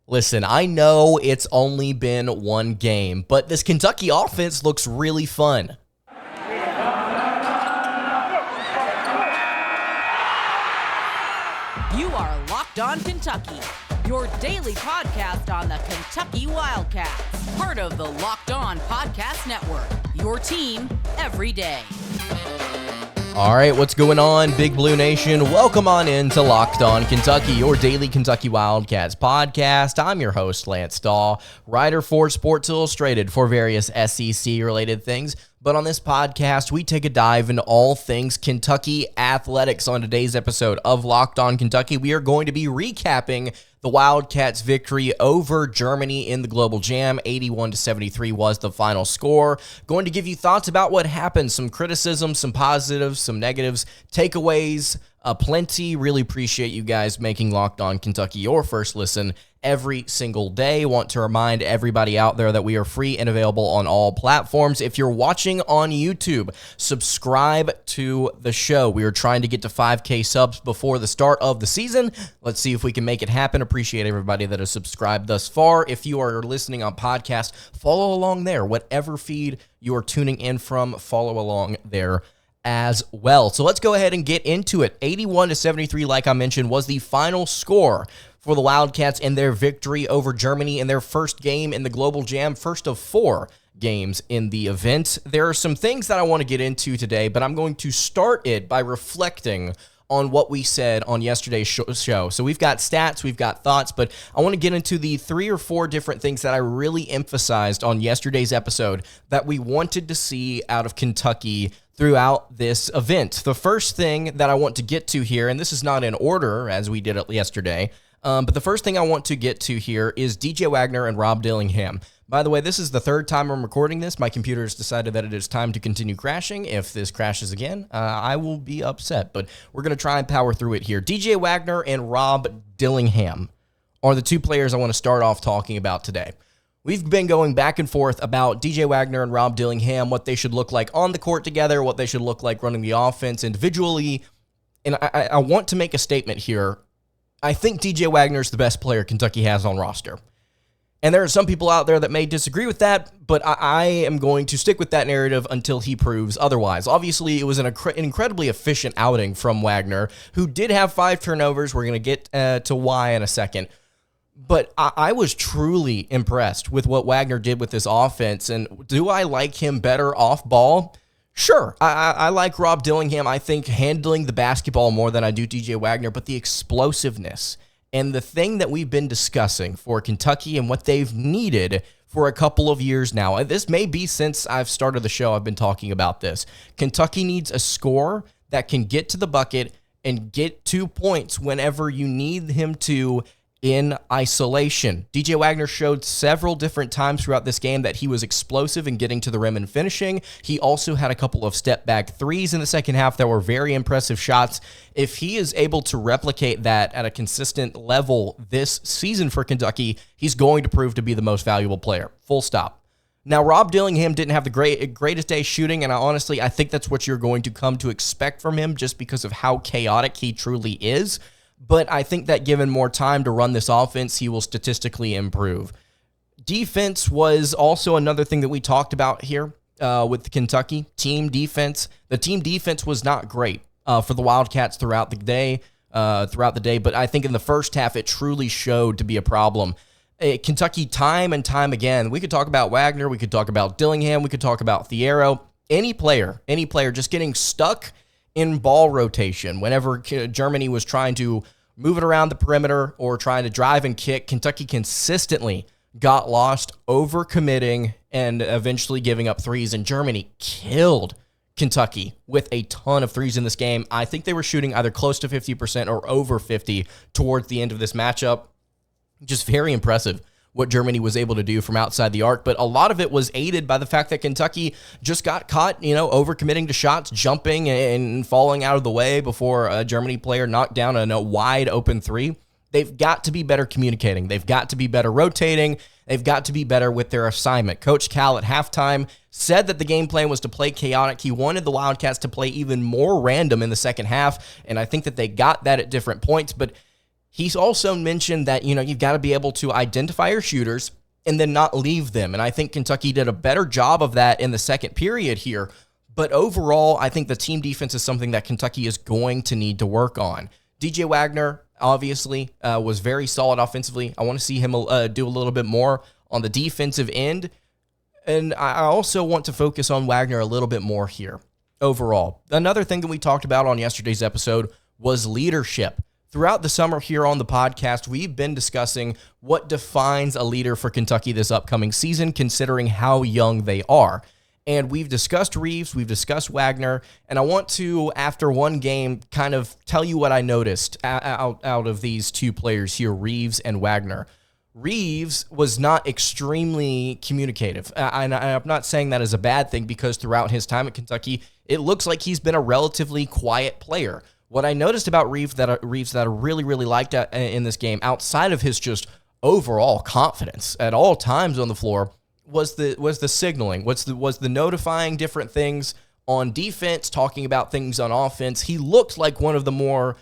Listen, I know it's only been one game, but this Kentucky offense looks really fun. You are Locked On Kentucky, your daily podcast on the Kentucky Wildcats, part of the Locked On Podcast Network, your team every day. All right, what's going on, Big Blue Nation? Welcome on in to Locked On Kentucky, your daily Kentucky Wildcats podcast. I'm your host, Lance Dawe, writer for Sports Illustrated for various SEC-related things. But on this podcast, we take a dive into all things Kentucky athletics. On today's episode of Locked On Kentucky, we are going to be recapping the Wildcats' victory over Germany in the GLOBL JAM. 81-73 was the final score. Going to give you thoughts about what happened, some criticism, some positives, some negatives, takeaways, plenty. Really appreciate you guys making Locked On Kentucky your first listen every single day. Want to remind everybody out there that we are free and available on all platforms. If you're watching on YouTube, subscribe to the show. We are trying to get to 5K subs before the start of the season. Let's see if we can make it happen. Appreciate everybody that has subscribed thus far. If you are listening on podcast, follow along there. Whatever feed you are tuning in from, follow along there as well. So let's go ahead and get into it. 81-73, like I mentioned, was the final score for the Wildcats in their victory over Germany in their first game in the GLOBL JAM, first of 4 games in the event. There are some things that I want to get into today, but I'm going to start it by reflecting on what we said on yesterday's show. So we've got stats, we've got thoughts, but I want to get into the 3 or 4 different things that I really emphasized on yesterday's episode that we wanted to see out of Kentucky throughout this event. The first thing that I want to get to here, and this is not in order as we did it yesterday, but the first thing I want to get to here is DJ Wagner and Rob Dillingham. By the way, this is the third time I'm recording this. My computer has decided that it is time to continue crashing. If this crashes again, I will be upset, but we're going to try and power through it here. DJ Wagner and Rob Dillingham are the 2 players I want to start off talking about today. We've been going back and forth about DJ Wagner and Rob Dillingham, what they should look like on the court together, what they should look like running the offense individually, and I want to make a statement here. I think DJ Wagner is the best player Kentucky has on roster. And there are some people out there that may disagree with that, but I am going to stick with that narrative until he proves otherwise. Obviously, it was an incredibly efficient outing from Wagner, who did have 5 turnovers. We're going to get to why in a second. But I was truly impressed with what Wagner did with this offense. And do I like him better off ball? Sure, I like Rob Dillingham, I think, handling the basketball more than I do DJ Wagner, but the explosiveness and the thing that we've been discussing for Kentucky and what they've needed for a couple of years now, and this may be since I've started the show, I've been talking about this. Kentucky needs a scorer that can get to the bucket and get 2 points whenever you need him to in isolation. DJ Wagner showed several different times throughout this game that he was explosive in getting to the rim and finishing. He also had a couple of step-back threes in the second half that were very impressive shots. If he is able to replicate that at a consistent level this season for Kentucky, he's going to prove to be the most valuable player. Full stop. Now, Rob Dillingham didn't have the greatest day shooting, and I think that's what you're going to come to expect from him just because of how chaotic he truly is. But I think that given more time to run this offense, he will statistically improve. Defense was also another thing that we talked about here with the Kentucky team defense. The team defense was not great for the Wildcats throughout the day, but I think in the first half it truly showed to be a problem. Kentucky time and time again, we could talk about Wagner, we could talk about Dillingham, we could talk about Thiero, any player just getting stuck in ball rotation. Whenever Germany was trying to move it around the perimeter or trying to drive and kick, Kentucky consistently got lost, overcommitting, and eventually giving up threes. And Germany killed Kentucky with a ton of threes in this game. I think they were shooting either close to 50% or over 50 towards the end of this matchup. Just very impressive what Germany was able to do from outside the arc, but a lot of it was aided by the fact that Kentucky just got caught, overcommitting to shots, jumping and falling out of the way before a Germany player knocked down a wide open 3. They've got to be better communicating. They've got to be better rotating. They've got to be better with their assignment. Coach Cal at halftime said that the game plan was to play chaotic. He wanted the Wildcats to play even more random in the second half, and I think that they got that at different points, but He's also mentioned that, you've got to be able to identify your shooters and then not leave them. And I think Kentucky did a better job of that in the second period here. But overall, I think the team defense is something that Kentucky is going to need to work on. DJ Wagner, obviously, was very solid offensively. I want to see him do a little bit more on the defensive end. And I also want to focus on Wagner a little bit more here overall. Another thing that we talked about on yesterday's episode was leadership. Throughout the summer here on the podcast, we've been discussing what defines a leader for Kentucky this upcoming season, considering how young they are. And we've discussed Reeves, we've discussed Wagner, and I want to, after one game, kind of tell you what I noticed out of these two players here, Reeves and Wagner. Reeves was not extremely communicative. And I'm not saying that as a bad thing, because throughout his time at Kentucky, it looks like he's been a relatively quiet player. What I noticed about Reeves that I really, really liked in this game, outside of his just overall confidence at all times on the floor, was the signaling, was the notifying different things on defense, talking about things on offense. He looked like one of the more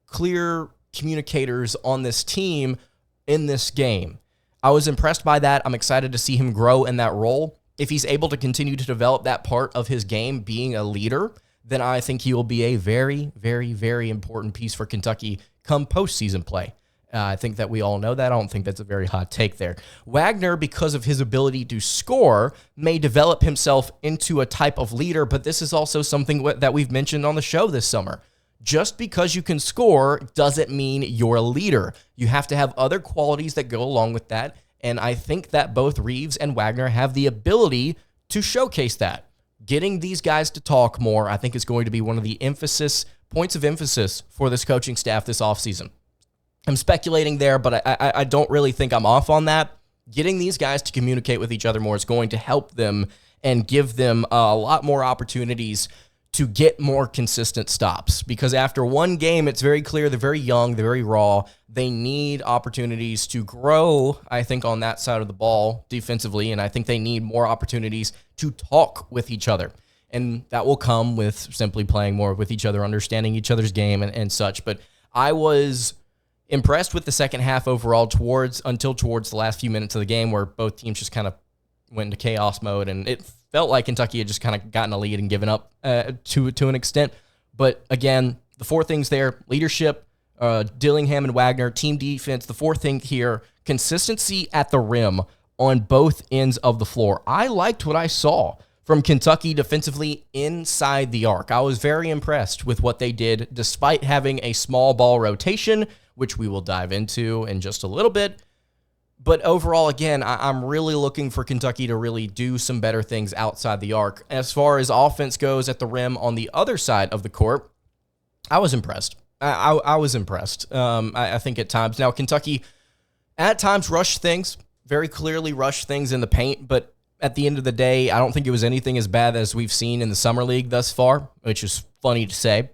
clear communicators on this team in this game. I was impressed by that. I'm excited to see him grow in that role. If he's able to continue to develop that part of his game, being a leader, then I think he will be a very, very, very important piece for Kentucky come postseason play. I think that we all know that. I don't think that's a very hot take there. Wagner, because of his ability to score, may develop himself into a type of leader, but this is also something that we've mentioned on the show this summer. Just because you can score doesn't mean you're a leader. You have to have other qualities that go along with that, and I think that both Reeves and Wagner have the ability to showcase that. Getting these guys to talk more, I think, is going to be one of the points of emphasis for this coaching staff this offseason. I'm speculating there, but I don't really think I'm off on that. Getting these guys to communicate with each other more is going to help them and give them a lot more opportunities to get more consistent stops. Because after one game, it's very clear they're very young, they're very raw. They need opportunities to grow, I think, on that side of the ball defensively, and I think they need more opportunities to talk with each other. And that will come with simply playing more with each other, understanding each other's game and such. But I was impressed with the second half overall until towards the last few minutes of the game, where both teams just kind of went into chaos mode, and it felt like Kentucky had just kind of gotten a lead and given up to an extent. But again, the four things there: leadership, Dillingham and Wagner, team defense. The fourth thing here: consistency at the rim on both ends of the floor. I liked what I saw from Kentucky defensively inside the arc. I was very impressed with what they did, despite having a small ball rotation, which we will dive into in just a little bit. But overall, again, I'm really looking for Kentucky to really do some better things outside the arc. As far as offense goes at the rim on the other side of the court, I was impressed. I was impressed. I think at times. Now, Kentucky at times rushed things, very clearly rushed things in the paint, but at the end of the day, I don't think it was anything as bad as we've seen in the Summer League thus far, which is funny to say.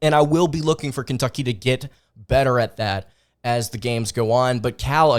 And I will be looking for Kentucky to get better at that as the games go on. But Cal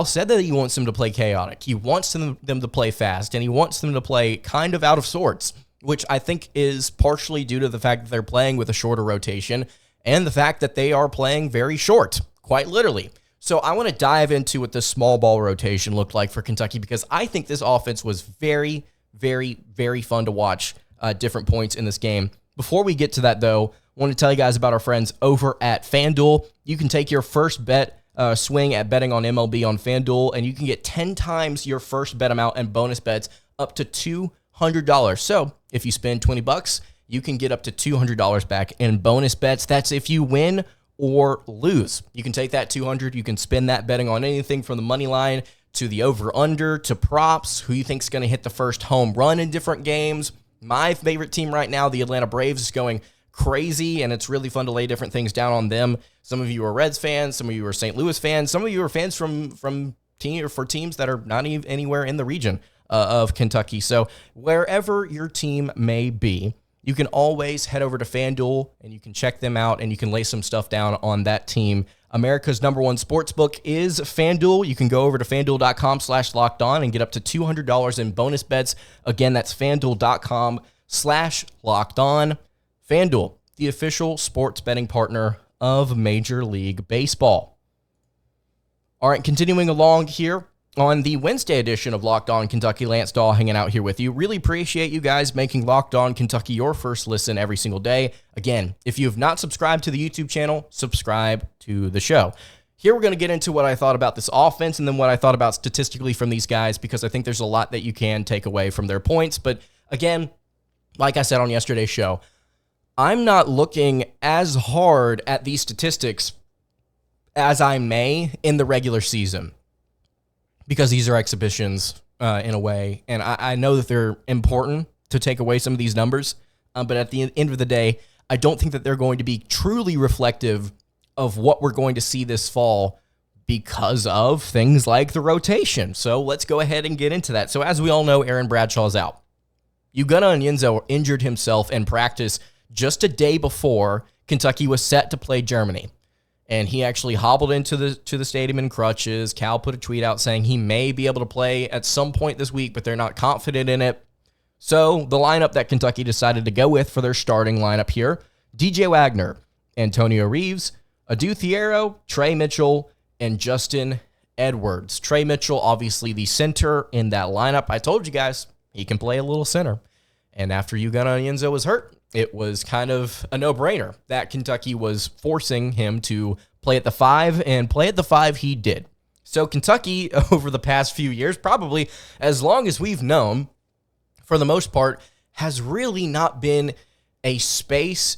said that he wants them to play chaotic. He wants them to play fast, and he wants them to play kind of out of sorts, which I think is partially due to the fact that they're playing with a shorter rotation and the fact that they are playing very short, quite literally. So I want to dive into what the small ball rotation looked like for Kentucky, because I think this offense was very, very, very fun to watch different points in this game. Before we get to that, though, I want to tell you guys about our friends over at FanDuel. You can take your first bet swing at betting on MLB on FanDuel, and you can get 10 times your first bet amount and bonus bets up to $200. So if you spend $20, you can get up to $200 back in bonus bets. That's if you win or lose. You can take that $200. You can spend that betting on anything from the money line to the over-under to props, who you think is going to hit the first home run in different games. My favorite team right now, the Atlanta Braves, is going crazy, and it's really fun to lay different things down on them. Some of you are Reds fans, some of you are St. Louis fans, some of you are fans for teams that are not even anywhere in the region of Kentucky. So wherever your team may be, you can always head over to FanDuel, and you can check them out, and you can lay some stuff down on that team. America's #1 sportsbook is FanDuel. You can go over to FanDuel.com/lockedon and get up to $200 in bonus bets. Again, that's FanDuel.com/lockedon. FanDuel, the official sports betting partner of Major League Baseball. All right, continuing along here on the Wednesday edition of Locked On Kentucky, Lance Dawe hanging out here with you. Really appreciate you guys making Locked On Kentucky your first listen every single day. Again, if you have not subscribed to the YouTube channel, subscribe to the show. Here we're going to get into what I thought about this offense and then what I thought about statistically from these guys, because I think there's a lot that you can take away from their points. But again, like I said on yesterday's show, I'm not looking as hard at these statistics as I may in the regular season, because these are exhibitions in a way, and I know that they're important to take away some of these numbers, but at the end of the day, I don't think that they're going to be truly reflective of what we're going to see this fall because of things like the rotation. So let's go ahead and get into that. So as we all know, Aaron Bradshaw's out. Ugonna Onyenso injured himself in practice just a day before Kentucky was set to play Germany. And he actually hobbled into the stadium in crutches. Cal put a tweet out saying he may be able to play at some point this week, but they're not confident in it. So the lineup that Kentucky decided to go with for their starting lineup here: DJ Wagner, Antonio Reeves, Adu Thiero, Trey Mitchell, and Justin Edwards. Trey Mitchell, obviously the center in that lineup. I told you guys, he can play a little center. And after Ugonna Onyenso was hurt, it was kind of a no-brainer that Kentucky was forcing him to play at the 5, and play at the 5 he did. So Kentucky, over the past few years, probably as long as we've known, for the most part, has really not been a space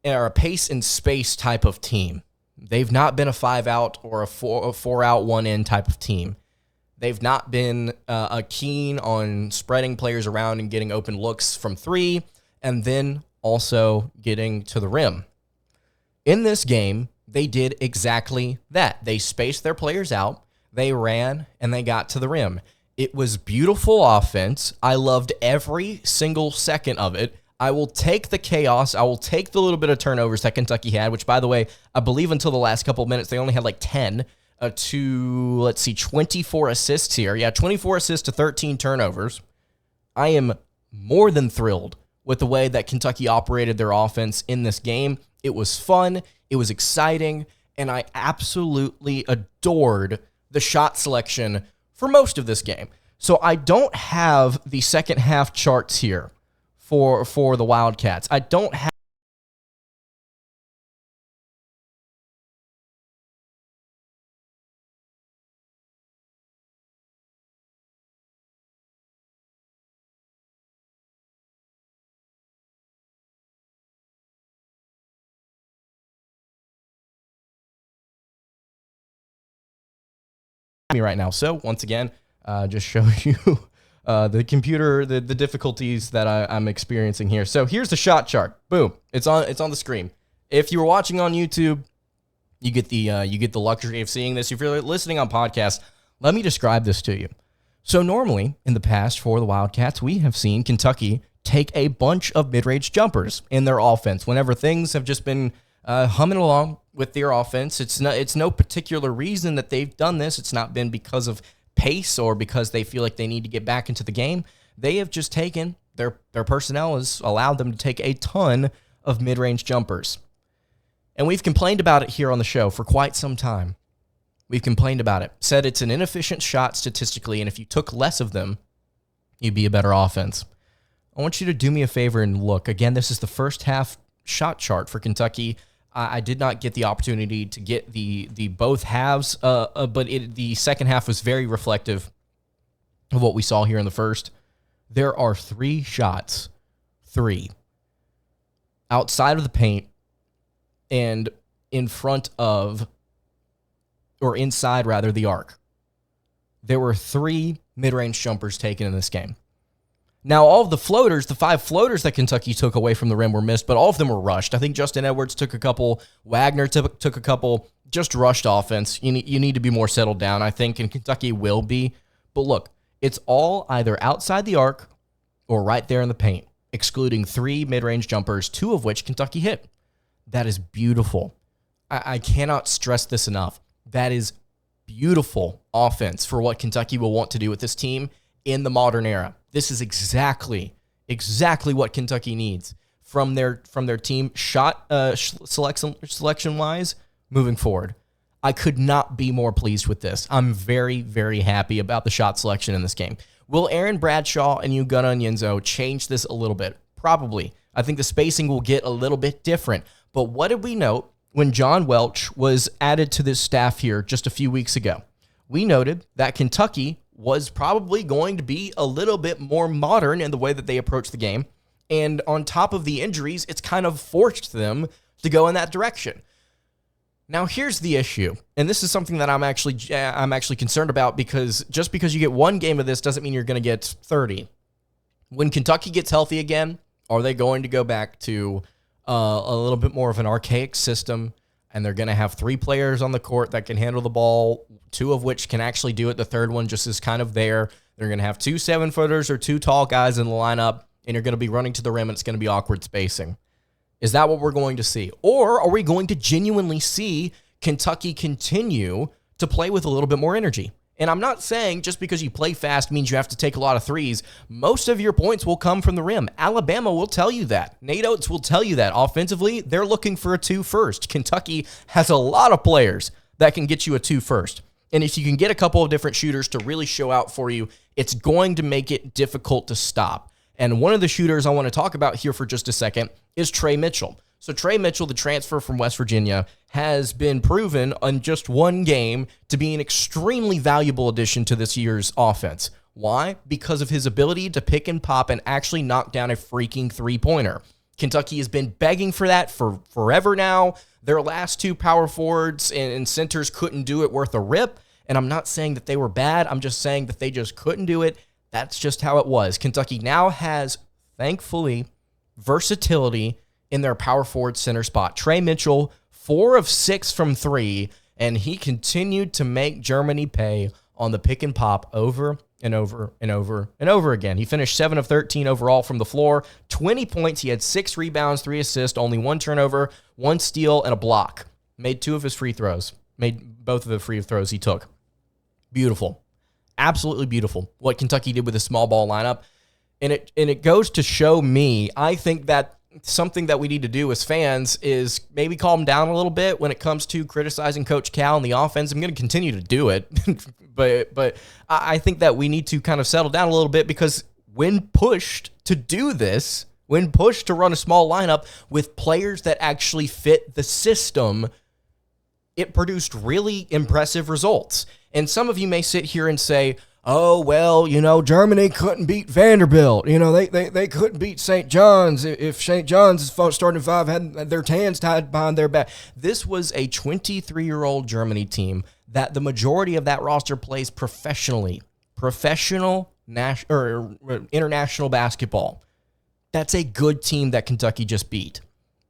or a pace and space type of team. They've not been a 5-out or a 4-out, 1-in type of team. They've not been keen on spreading players around and getting open looks from 3, and then also getting to the rim. In this game, they did exactly that. They spaced their players out, they ran, and they got to the rim. It was beautiful offense. I loved every single second of it. I will take the chaos. I will take the little bit of turnovers that Kentucky had, which, by the way, I believe until the last couple of minutes, they only had like 10 to, 24 assists here. Yeah, 24 assists to 13 turnovers. I am more than thrilled with the way that Kentucky operated their offense in this game. It was fun. It was exciting. And I absolutely adored the shot selection for most of this game. So I don't have the second half charts here for the Wildcats. I don't have me right now. So once again, just show you the computer, the difficulties that I'm experiencing here. So here's the shot chart. Boom. It's on the screen. If you were watching on YouTube, you get the luxury of seeing this. If you're listening on podcast, let me describe this to you. So normally in the past for the Wildcats, we have seen Kentucky take a bunch of mid-range jumpers in their offense whenever things have just been humming along with their offense. It's no particular reason that they've done this. It's not been because of pace or because they feel like they need to get back into the game. They have just taken, their personnel has allowed them to take a ton of mid-range jumpers. And we've complained about it here on the show for quite some time. We've complained about it, said it's an inefficient shot statistically, and if you took less of them, you'd be a better offense. I want you to do me a favor and look. Again, this is the first half shot chart for Kentucky. I did not get the opportunity to get the both halves, but the second half was very reflective of what we saw here in the first. There are 3 shots, 3, outside of the paint and in front of, or inside rather, the arc. There were 3 mid-range jumpers taken in this game. Now, all of the floaters, the 5 floaters that Kentucky took away from the rim were missed, but all of them were rushed. I think Justin Edwards took a couple. Wagner took a couple. Just rushed offense. You need to be more settled down, I think, and Kentucky will be. But look, it's all either outside the arc or right there in the paint, excluding 3 mid-range jumpers, 2 of which Kentucky hit. That is beautiful. I cannot stress this enough. That is beautiful offense for what Kentucky will want to do with this team in the modern era. This is exactly what Kentucky needs. from their team shot selection wise moving forward. I could not be more pleased with this. I'm very, very happy about the shot selection in this game. Will Aaron Bradshaw and Ugonna Onyenso change this a little bit? Probably. I think the spacing will get a little bit different. But what did we note when John Welch was added to this staff here just a few weeks ago? We noted that Kentucky was probably going to be a little bit more modern in the way that they approach the game. And on top of the injuries, it's kind of forced them to go in that direction. Now, here's the issue, and this is something that I'm actually concerned about, because just because you get one game of this doesn't mean you're going to get 30. When Kentucky gets healthy again, are they going to go back to a little bit more of an archaic system, and they're going to have 3 players on the court that can handle the ball, 2 of which can actually do it, the third one just is kind of there. They're going to have 2 7-footers or 2 tall guys in the lineup, and you're going to be running to the rim, and it's going to be awkward spacing. Is that what we're going to see? Or are we going to genuinely see Kentucky continue to play with a little bit more energy? And I'm not saying just because you play fast means you have to take a lot of threes. Most of your points will come from the rim. Alabama will tell you that. Nate Oates will tell you that. Offensively, they're looking for a 2 first. Kentucky has a lot of players that can get you a 2 first. And if you can get a couple of different shooters to really show out for you, it's going to make it difficult to stop. And one of the shooters I want to talk about here for just a second is Trey Mitchell. So Trey Mitchell, the transfer from West Virginia, has been proven on just one game to be an extremely valuable addition to this year's offense. Why? Because of his ability to pick and pop and actually knock down a freaking three-pointer. Kentucky has been begging for that for forever now. Their last 2 power forwards and centers couldn't do it worth a rip. And I'm not saying that they were bad. I'm just saying that they just couldn't do it. That's just how it was. Kentucky now has, thankfully, versatility in their power forward center spot. Trey Mitchell, 4 of 6 from 3, and he continued to make Germany pay on the pick and pop over and over and over and over again. He finished 7 of 13 overall from the floor, 20 points. He had 6 rebounds, 3 assists, only 1 turnover, 1 steal, and a block. Made 2 of his free throws. Made both of the free throws he took. Beautiful. Absolutely beautiful what Kentucky did with a small ball lineup. And it goes to show me, I think that something that we need to do as fans is maybe calm down a little bit when it comes to criticizing Coach Cal and the offense. I'm going to continue to do it, but I think that we need to kind of settle down a little bit, because when pushed to do this, when pushed to run a small lineup with players that actually fit the system, it produced really impressive results. And some of you may sit here and say, oh, well, Germany couldn't beat Vanderbilt. They couldn't beat St. John's if St. John's starting 5 had their hands tied behind their back. This was a 23-year-old Germany team that the majority of that roster plays professionally. Professional international basketball. That's a good team that Kentucky just beat.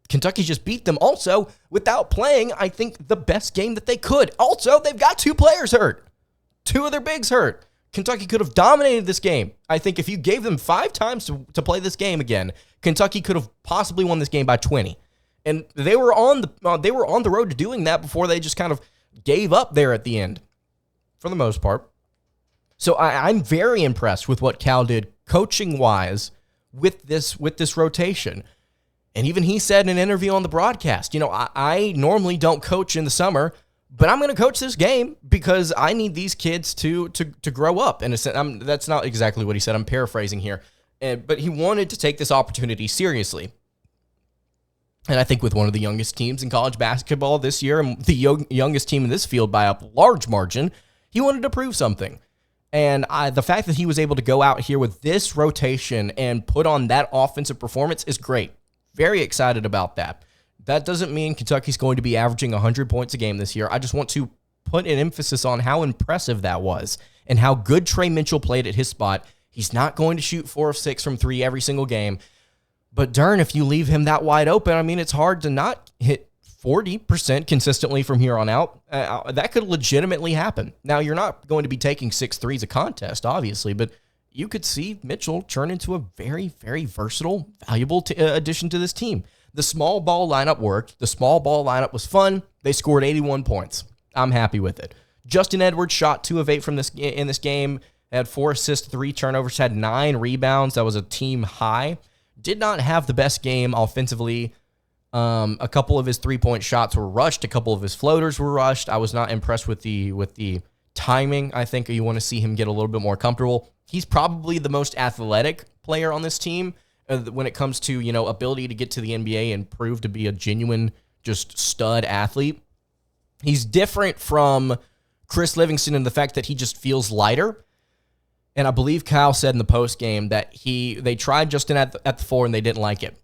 Kentucky just beat them also without playing, I think, the best game that they could. Also, they've got 2 players hurt. 2 of their bigs hurt. Kentucky could have dominated this game. I think if you gave them 5 times to play this game again, Kentucky could have possibly won this game by 20. And they were on the road to doing that before they just kind of gave up there at the end, for the most part. So I'm very impressed with what Cal did coaching-wise with this rotation. And even he said in an interview on the broadcast, I normally don't coach in the summer, but I'm going to coach this game because I need these kids to grow up. And that's not exactly what he said. I'm paraphrasing here. But he wanted to take this opportunity seriously. And I think with one of the youngest teams in college basketball this year, and the youngest team in this field by a large margin, he wanted to prove something. And the fact that he was able to go out here with this rotation and put on that offensive performance is great. Very excited about that. That doesn't mean Kentucky's going to be averaging 100 points a game this year. I just want to put an emphasis on how impressive that was and how good Trey Mitchell played at his spot. He's not going to shoot 4 of 6 from 3 every single game. But darn, if you leave him that wide open, it's hard to not hit 40% consistently from here on out. That could legitimately happen. Now, you're not going to be taking 6 threes a contest, obviously, but you could see Mitchell turn into a very, very versatile, valuable addition to this team. The small ball lineup worked. The small ball lineup was fun. They scored 81 points. I'm happy with it. Justin Edwards shot 2 of 8 in this game, had 4 assists, 3 turnovers, had 9 rebounds. That was a team high. did not have the best game offensively. A couple of his three-point shots were rushed. A couple of his floaters were rushed. I was not impressed with the timing. I think you want to see him get a little bit more comfortable. He's probably the most athletic player on this team when it comes to, ability to get to the NBA and prove to be a genuine just stud athlete. He's different from Chris Livingston in the fact that he just feels lighter. And I believe Kyle said in the post game that they tried Justin at the 4 and they didn't like it.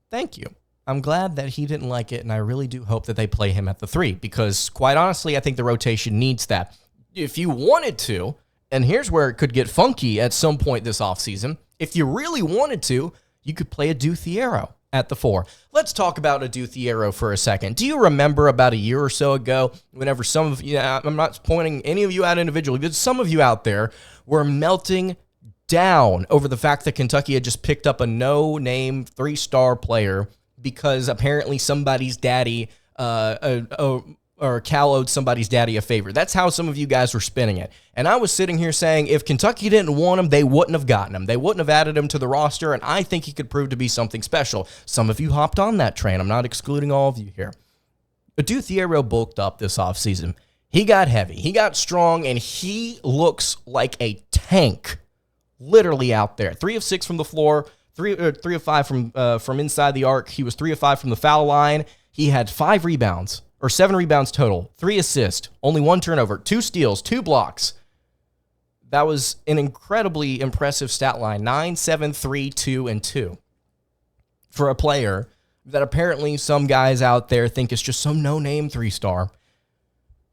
Thank you. I'm glad that he didn't like it, and I really do hope that they play him at the 3 because, quite honestly, I think the rotation needs that. If you wanted to, and here's where it could get funky at some point this offseason, if you really wanted to, you could play a Thiero at the 4. Let's talk about a Thiero for a second. Do you remember about a year or so ago, whenever some of you, I'm not pointing any of you out individually, but some of you out there were melting down over the fact that Kentucky had just picked up a no-name 3-star player because apparently somebody's daddy, or Cal owed somebody's daddy a favor. That's how some of you guys were spinning it. And I was sitting here saying if Kentucky didn't want him, they wouldn't have gotten him. They wouldn't have added him to the roster, and I think he could prove to be something special. Some of you hopped on that train. I'm not excluding all of you here. But Thiero bulked up this offseason. He got heavy. He got strong, and he looks like a tank literally out there. 3 of 6 from the floor, 3 of 5 from inside the arc. He was 3 of 5 from the foul line. He had 5 rebounds. Or 7 rebounds total, 3 assists, only 1 turnover, 2 steals, 2 blocks. That was an incredibly impressive stat line, 9, 7, 3, 2, and 2. For a player that apparently some guys out there think is just some no-name 3-star.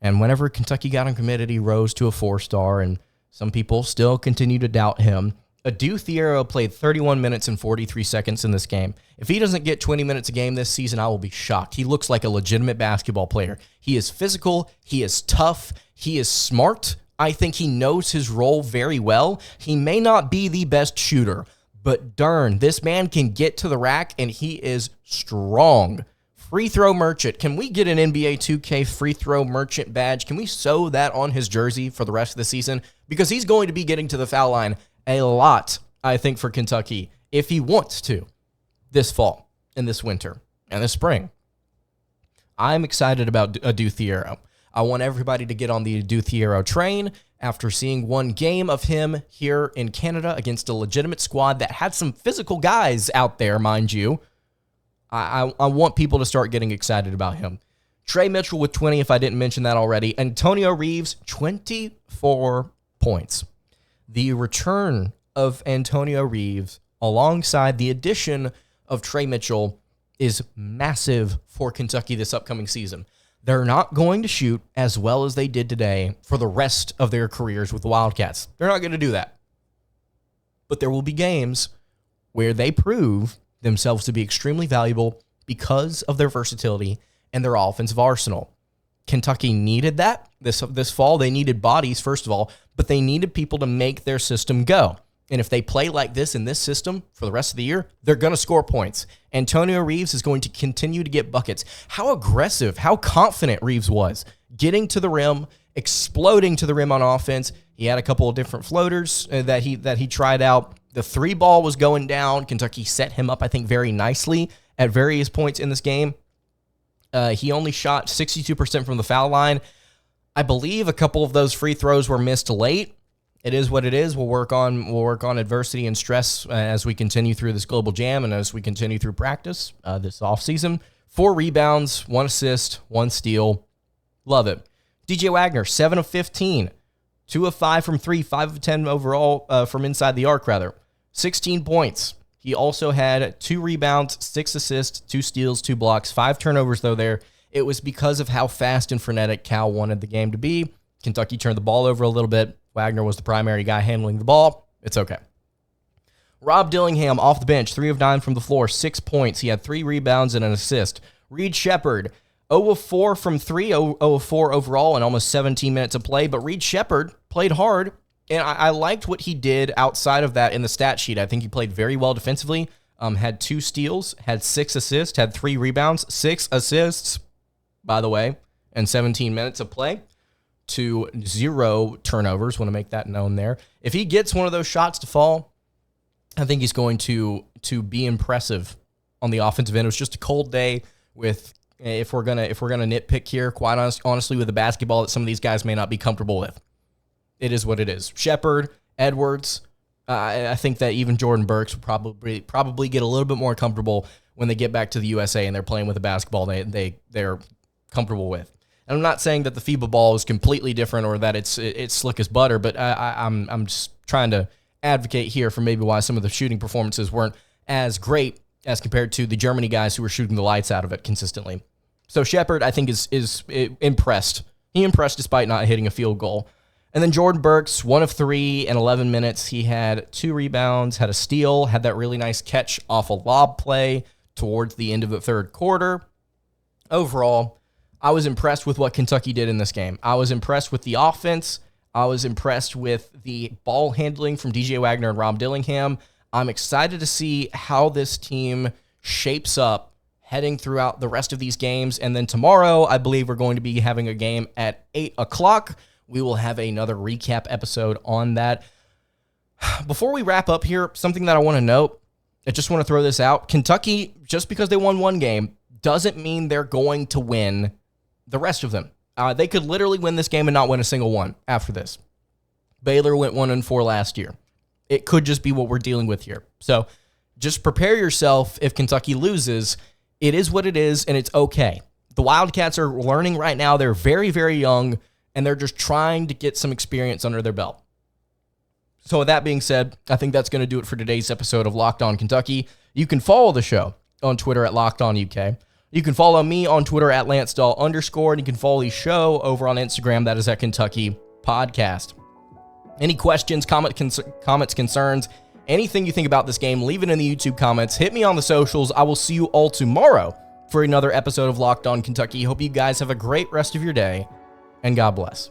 And whenever Kentucky got him committed, he rose to a 4-star, and some people still continue to doubt him. Thiero played 31 minutes and 43 seconds in this game. If he doesn't get 20 minutes a game this season, I will be shocked. He looks like a legitimate basketball player. He is physical. He is tough. He is smart. I think he knows his role very well. He may not be the best shooter, but darn, this man can get to the rack, and he is strong. Free throw merchant. Can we get an NBA 2K free throw merchant badge? Can we sew that on his jersey for the rest of the season? Because he's going to be getting to the foul line a lot, I think, for Kentucky, if he wants to, this fall and this winter and this spring. I'm excited about Thiero. I want everybody to get on the Thiero train after seeing one game of him here in Canada against a legitimate squad that had some physical guys out there, mind you. I want people to start getting excited about him. Trey Mitchell with 20, if I didn't mention that already. Antonio Reeves, 24 points. The return of Antonio Reeves alongside the addition of Trey Mitchell is massive for Kentucky this upcoming season. They're not going to shoot as well as they did today for the rest of their careers with the Wildcats. They're not going to do that. But there will be games where they prove themselves to be extremely valuable because of their versatility and their offensive arsenal. Kentucky needed that this fall. They needed bodies, first of all, but they needed people to make their system go. And if they play like this in this system for the rest of the year, they're going to score points. Antonio Reeves is going to continue to get buckets. How aggressive, how confident Reeves was getting to the rim, exploding to the rim on offense. He had a couple of different floaters that he tried out. The 3 ball was going down. Kentucky set him up, I think, very nicely at various points in this game. He only shot 62% from the foul line. I believe a couple of those free throws were missed late. It is what it is. We'll work on adversity and stress as we continue through this global jam and as we continue through practice this offseason. 4 rebounds, 1 assist, 1 steal. Love it. DJ Wagner, 7 of 15. 2 of 5 from 3, 5 of 10 overall from inside the arc, rather. 16 points. He also had 2 rebounds, 6 assists, 2 steals, 2 blocks, 5 turnovers, though, there. It was because of how fast and frenetic Cal wanted the game to be. Kentucky turned the ball over a little bit. Wagner was the primary guy handling the ball. It's okay. Rob Dillingham off the bench, 3 of 9 from the floor, 6 points. He had 3 rebounds and an assist. Reed Sheppard, 0 of 4 from 3, 0 of 4 overall in almost 17 minutes of play. But Reed Sheppard played hard, and I liked what he did outside of that in the stat sheet. I think he played very well defensively, had 2 steals, had 6 assists, had 3 rebounds, 6 assists, by the way, in 17 minutes of play. To 0 turnovers. Want to make that known there. If he gets one of those shots to fall, I think he's going to be impressive on the offensive end. It was just a cold day with, if we're gonna nitpick here, quite honestly, with the basketball that some of these guys may not be comfortable with. It is what it is. Shepherd, Edwards, I think that even Jordan Burks will probably get a little bit more comfortable when they get back to the USA and they're playing with a basketball they're comfortable with. And I'm not saying that the FIBA ball is completely different or that it's slick as butter, but I'm just trying to advocate here for maybe why some of the shooting performances weren't as great as compared to the Germany guys who were shooting the lights out of it consistently. So Shepherd, I think, is impressed. He impressed despite not hitting a field goal. And then Jordan Burks, 1 of 3 in 11 minutes. He had 2 rebounds, had a steal, had that really nice catch off a lob play towards the end of the third quarter. Overall, I was impressed with what Kentucky did in this game. I was impressed with the offense. I was impressed with the ball handling from DJ Wagner and Rob Dillingham. I'm excited to see how this team shapes up heading throughout the rest of these games. And then tomorrow, I believe we're going to be having a game at 8 o'clock. We will have another recap episode on that. Before we wrap up here, something that I want to note, I just want to throw this out. Kentucky, just because they won one game, doesn't mean they're going to win the rest of them. They could literally win this game and not win a single one after this. Baylor went 1-4 last year. It could just be what we're dealing with here. So just prepare yourself if Kentucky loses. It is what it is, and it's okay. The Wildcats are learning right now. They're very, very young, and they're just trying to get some experience under their belt. So with that being said, I think that's going to do it for today's episode of Locked On Kentucky. You can follow the show on Twitter at Locked On UK. You can follow me on Twitter at LanceDawe_, and you can follow the show over on Instagram. That is at Kentucky Podcast. Any questions, comments, concerns, anything you think about this game, leave it in the YouTube comments. Hit me on the socials. I will see you all tomorrow for another episode of Locked On Kentucky. Hope you guys have a great rest of your day, and God bless.